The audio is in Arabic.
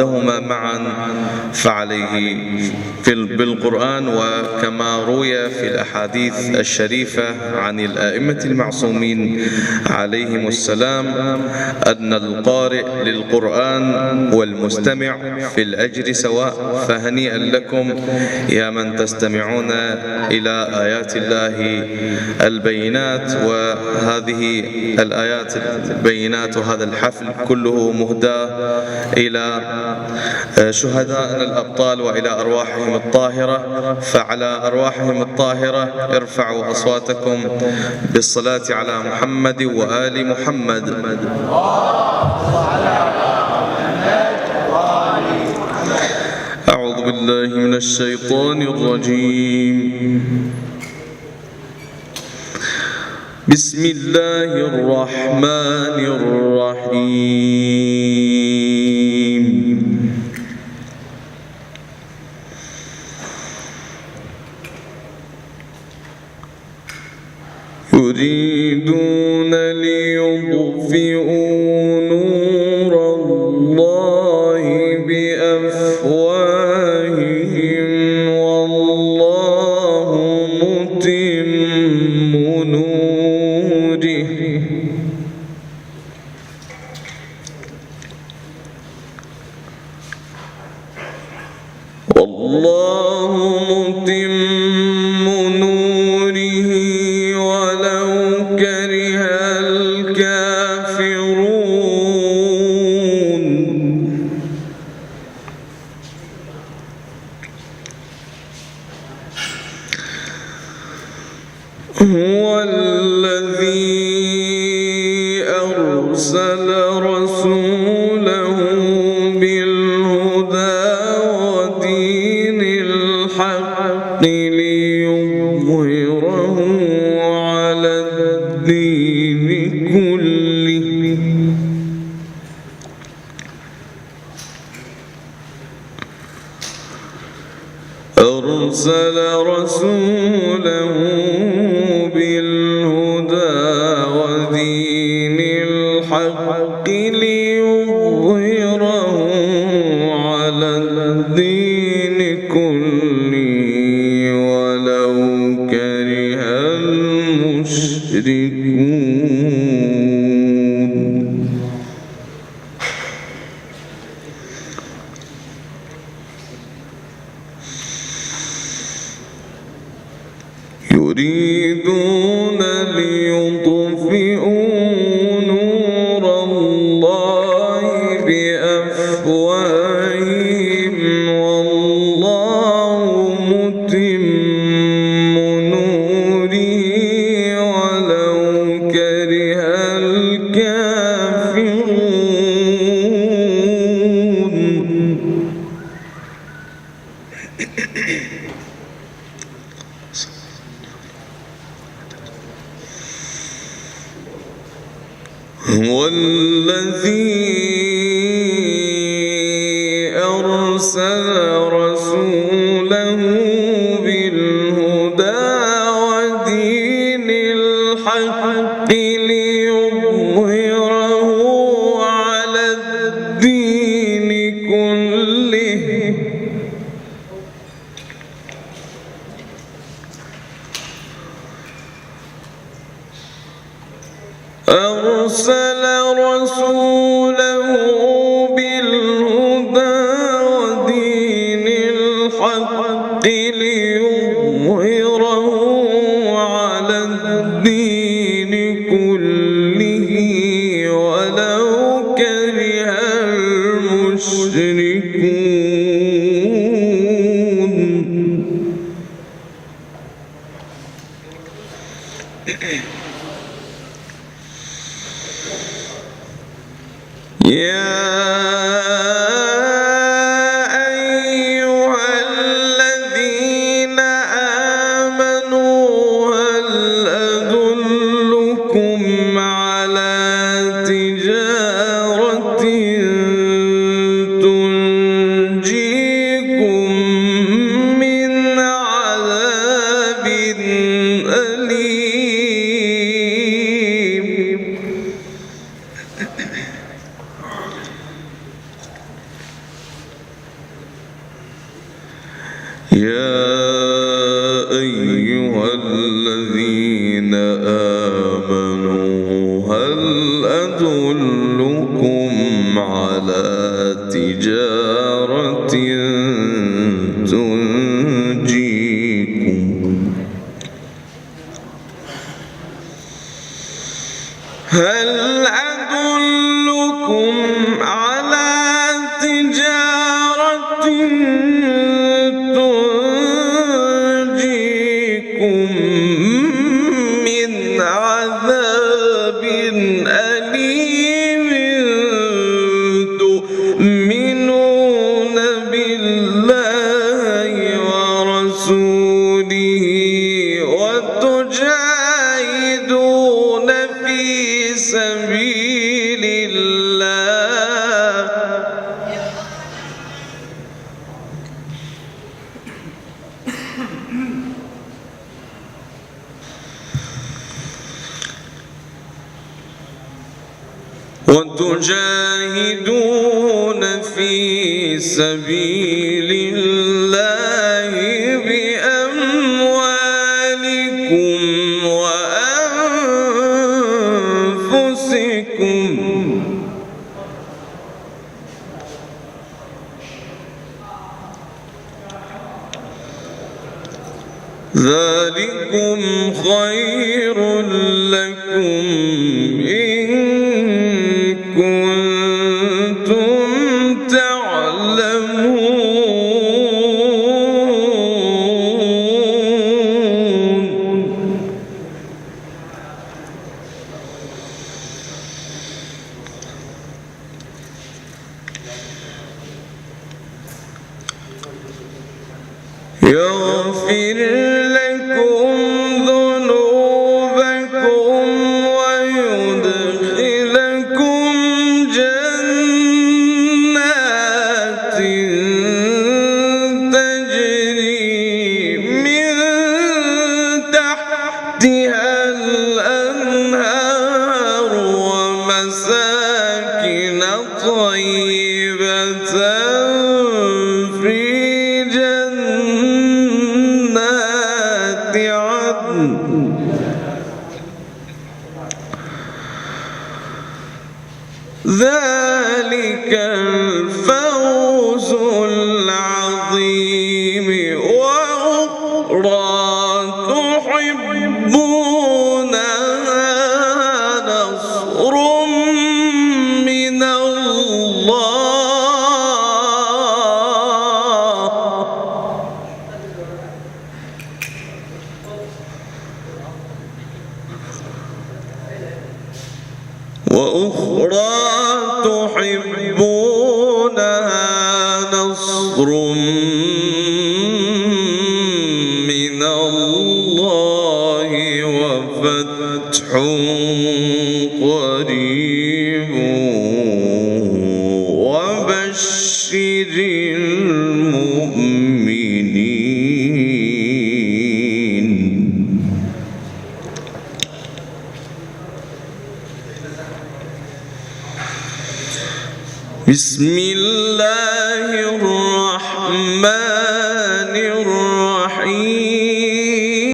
هما معا فعليه بالقرآن، وكما روي في الأحاديث الشريفة عن الآئمة المعصومين عليهم السلام أن القارئ للقرآن والمستمع في الأجر سواء. فهنيئا لكم يا من تستمعون إلى آيات الله البينات، وهذه الآيات البينات وهذا الحفل كله مهدى إلى شهدائنا الأبطال وإلى أرواحهم الطاهرة. فعلى أرواحهم الطاهرة ارفعوا أصواتكم بالصلاة على محمد وآل محمد. أعوذ بالله من الشيطان الرجيم. بسم الله الرحمن الرحيم. يريدون ليطفئوا نور الله بأفواههم والله متم نوره ولو كره الكافرون. هو الذي أرسل رسوله بالهدى ودين الحق ليظهره على الدين كله. أرسل رسوله بالهدى ودين الحق ليظهره على الدين كله ولو كره المشركون. يريدون ليطفئوا نور الله بأفواههم والله متم نوره ولو كره الكافرون. هو الذي أرسل رسوله بالهدى ودين الحق ليظهره على الدين كله. أرسل رسوله بالهدى ودين الحق ليظهره على الدين كله ولو كره المشركون. يا أيها الذين آمنوا هل أدلكم على تجارة يا أيها الذين آمنوا هل أدلكم على تجارة تنجيكم من عذاب أليم تؤمنون بالله ورسوله وتجاهدون في سبيل الله بأموالكم وأنفسكم ذلكم خير لكم إن كنتم تعلمون يغفر لكم ذنوبكم ويدخلكم جنات تجري من تحتها الأنهار ومساكن طيبة في جنات عدن ذلك الفوز العظيم وأخرى تحبونها نصر من الله وفتح قريب وبشر المؤمنين. بسم الله الرحمن